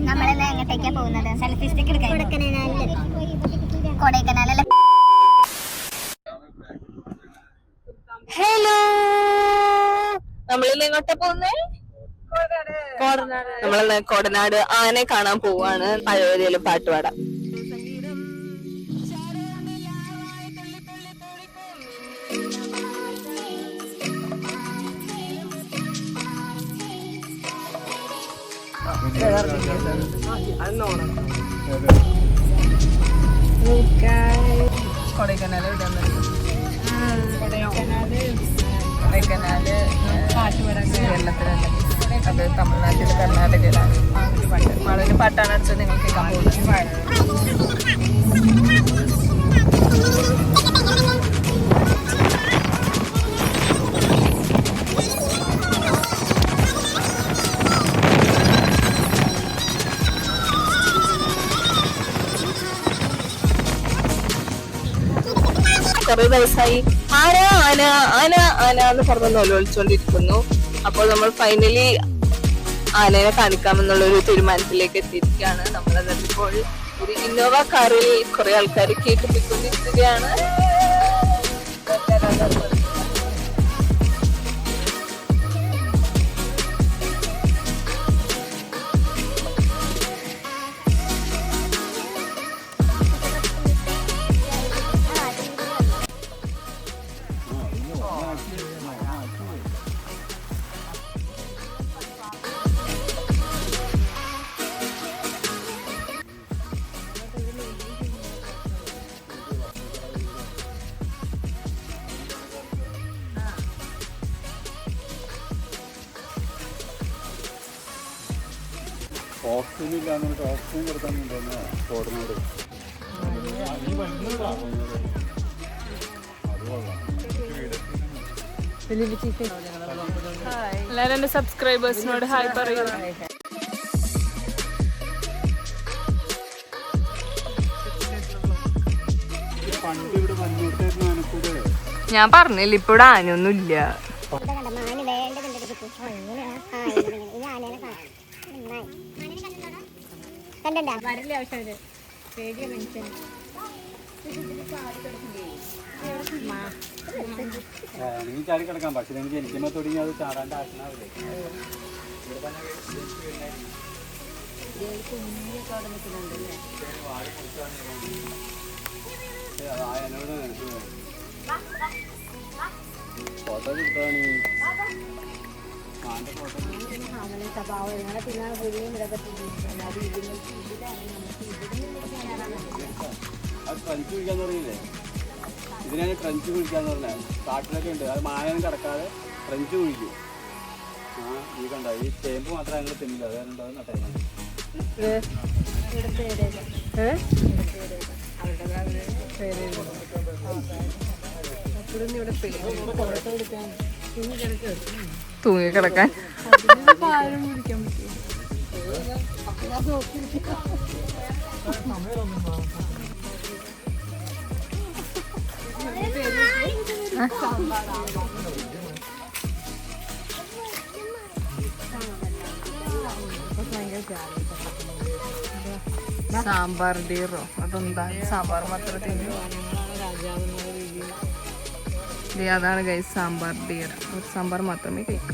നമ്മളിന്ന് എങ്ങോട്ടേക്കാ പോകുന്നത്? Selfie stick എടുക്കാൻ കൊടൈക്കനാലല്ലേ. ഹലോ, നമ്മളിന്ന് എങ്ങോട്ടാ പോകുന്നേ? നമ്മള് കോടനാട് ആനെ കാണാൻ പോവാണ്. പഴവരിയില് പാട്ടുപാടാം. കൊടൈക്കനാല് കൊടൈക്കനാല് കേരളത്തിലല്ല, അത് തമിഴ്നാട്ടില് കർണാടകയിലാണ്. വളരെ പാട്ടാണ് അടിച്ചത്. നിങ്ങൾക്ക് കേൾക്കാൻ കുറെ ദിവസമായി ആന ആന ആന ആന എന്ന് പറഞ്ഞ് നോലോളിച്ചോണ്ടിരിക്കുന്നു. അപ്പോൾ നമ്മൾ ഫൈനലി ആനയെ കാണിക്കാമെന്നുള്ളൊരു തീരുമാനത്തിലേക്ക് എത്തിയിരിക്കുകയാണ്. നമ്മളപ്പോൾ ഒരു ഇന്നോവ കാറിൽ കുറെ ആൾക്കാർ കേട്ടുപോയിക്കൊണ്ടിരിക്കുകയാണ്. ഓക്സിജൻ ഇല്ലാന്നിട്ട് ഓക്സിജൻ കൊടുക്കാൻ കോടനാട് എല്ലാരും എന്റെ സബ്സ്ക്രൈബേഴ്സിനോട് ഹായ് പറയൂ. ഞാൻ പറഞ്ഞില്ല, ഇപ്പൊ ഇവിടെ ആനയൊന്നും ഇല്ല. നീ ചാടി കിടക്കാം, പക്ഷെ എനിക്ക് ജനിക്കുമ്പോ തുടങ്ങി അത് ചാടാണ്ട് ആശനാവില്ലേ. എന്നോട് ഫോട്ടോ കിട്ടാണ് അത് ക്രഞ്ച് കുഴിക്കാന്ന് പറയില്ലേ, ഇതിനാണ് ക്രഞ്ച് കുഴിക്കാന്ന് പറഞ്ഞാൽ. കാട്ടിലൊക്കെ ഉണ്ട്, അത് മായൊന്നും കിടക്കാതെ ക്രഞ്ച് കുഴിക്കും. ആ ഈ കണ്ട ഈ ചേമ്പ് മാത്രമേ ഞങ്ങൾ തിന്നില്ല, അതുകൊണ്ടോ നട്ടേക്കണം. തൂങ്ങിക്കിടക്കാൻ സാമ്പാർ ഡീറോ, അതെന്താ സാമ്പാർ മാത്രം തിന്നു. അതാണ് ഗൈസ് സാമ്പാർ ഡീറ. ഒരു സാമ്പാർ മാത്രമേ കഴിക്കൂ.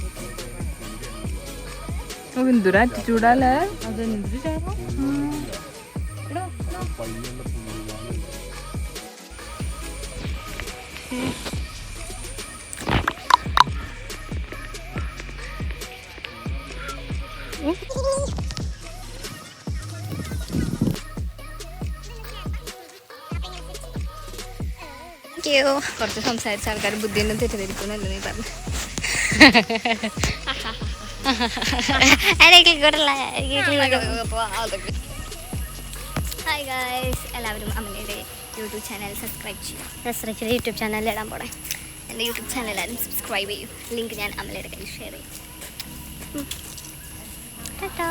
എന്തൊരു ആറ്റിറ്റ്യൂഡല്ലേ. അതെന്തൊരു കുറച്ച് സംസാരിച്ച ആൾക്കാർ ബുദ്ധിയൊന്നും തെറ്റിദ്ധരിക്കുന്നല്ലോ നീ പറഞ്ഞു. ഹായ് ഗായ്സ്, എല്ലാവരും അമ്മയുടെ യൂട്യൂബ് ചാനൽ സബ്സ്ക്രൈബ് ചെയ്യുക. യൂട്യൂബ് ചാനലിൽ ഇടാൻ പോണേ. എൻ്റെ യൂട്യൂബ് ചാനൽ എല്ലാവരും സബ്സ്ക്രൈബ് ചെയ്യൂ. ലിങ്ക് ഞാൻ അമ്മയുടെ കയ്യിൽ ഷെയർ ചെയ്യും. ടാറ്റാ.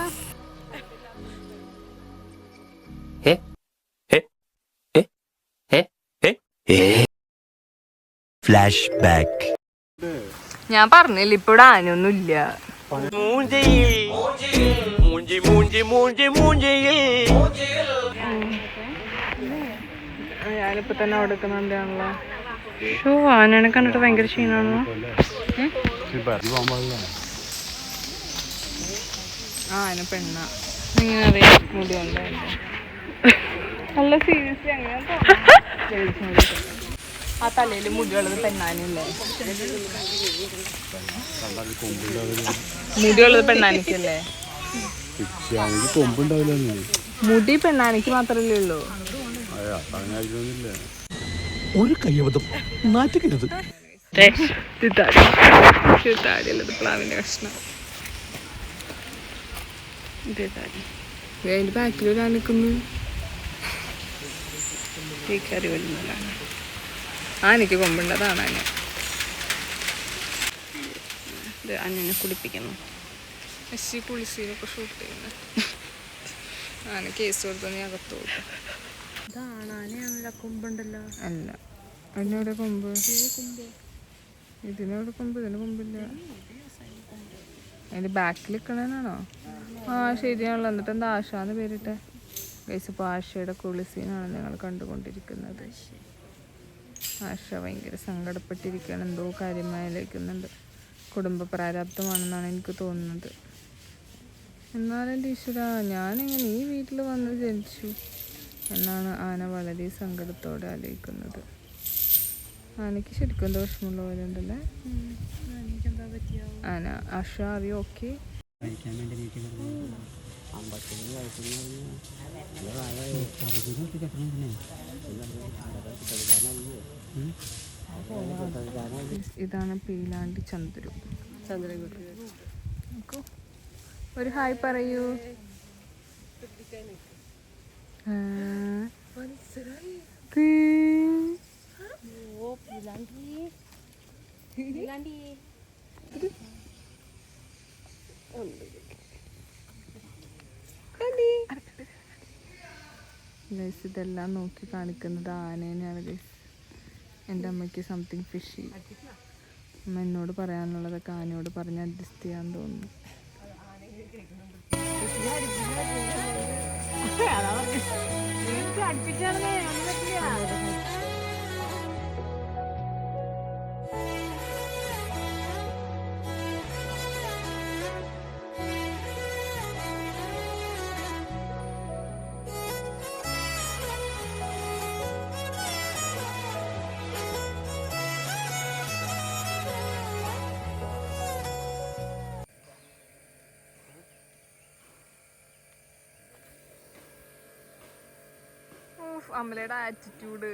Flashback. ഞാൻ പറഞ്ഞില്ല, ഇപ്പൊ ഇവിടെ ആനയൊന്നും ഇല്ല. ഞാനിപ്പോ തന്നെ അവിടെ എടുക്കുന്നുണ്ടാണല്ലോ. ആനനെ കണ്ടിട്ട് ഭയങ്കര ക്ഷീണമാണോ? ആന പെണ്ണ ഇങ്ങനെ അറിയാം മുടി ഉണ്ടായിരുന്നു. നല്ല സീരിയസ്ലി അങ്ങനെ ആ തലയിൽ മുടിയുള്ളത് പെണ്ണാനില്ലേ? മുടിയുള്ളത് പെണ്ണാനിക്കല്ലേ? മുടി പെണ്ണാനിക്ക് മാത്രല്ലേ ഉള്ളൂ. ഒരു കയ്യബദ്ധം നാറ്റുകരുത്. താടിയുള്ളത് പ്ലാവിന്റെ കഷ്ണം. അതിന്റെ ബാക്കിൽ ആനക്കുന്നു. ഈ കറി വരുന്നതാണ്. ആനയ്ക്ക് കൊമ്പുണ്ടതാണ് ആന. ഇത് അന്നെ കുളിപ്പിക്കുന്നു. കുളിസീനൊക്കെ ഷൂട്ട് ചെയ്യുന്നത്. ആന കേസ് കൊടുത്തു നീ അകത്തോട്ട്. കൊമ്പുണ്ടല്ലോ. അല്ല അതിനോടെ കൊമ്പ്. ഇതിനോട് കൊമ്പ്, ഇതിന് കൊമ്പില്ല. അതിന്റെ ബാക്കിൽ നിൽക്കണേനാണോ? ആ ശരിയാണല്ലോ. എന്നിട്ട് എന്താ ആശാന്ന് പേരിട്ടെ? ഗൈസ്, ഇപ്പോൾ ആശയുടെ കുളിസീനാണ് ഞങ്ങൾ കണ്ടുകൊണ്ടിരിക്കുന്നത്. ആശ ഭയങ്കര സങ്കടപ്പെട്ടിരിക്കുകയാണ്. എന്തോ കാര്യമായിലേക്കുന്നുണ്ട്. കുടുംബ പ്രാരാബ്ദമാണെന്നാണ് എനിക്ക് തോന്നുന്നത്. എന്നാലെൻ്റെ ഈശ്വര, ഞാനിങ്ങനെ ഈ വീട്ടിൽ വന്ന് ജനിച്ചു എന്നാണ് ആന വളരെ സങ്കടത്തോടെ ആലോചിക്കുന്നത്. ആനയ്ക്ക് ശരിക്കും എന്തോ വിഷമമുള്ള പോലെ ഉണ്ടല്ലേ? ആന, ആശ അറിയോ? ഓക്കെ. ഇതാണ് പീലാണ്ടി ചന്ദ്രു. ഒരു ഹായ് പറയൂ. ഗൈസ്, ഇതെല്ലാം നോക്കി കാണിക്കുന്നത് ആനേനെയാണ് ഗൈസ്. എൻ്റെ അമ്മയ്ക്ക് സംതിങ് ഫിഷി. അമ്മ എന്നോട് പറയാനുള്ളതൊക്കെ ആനയോട് പറഞ്ഞ് അഡ്ജസ്റ്റ് ചെയ്യാൻ തോന്നുന്നു. അമലയുടെ ആറ്റിറ്റ്യൂഡ്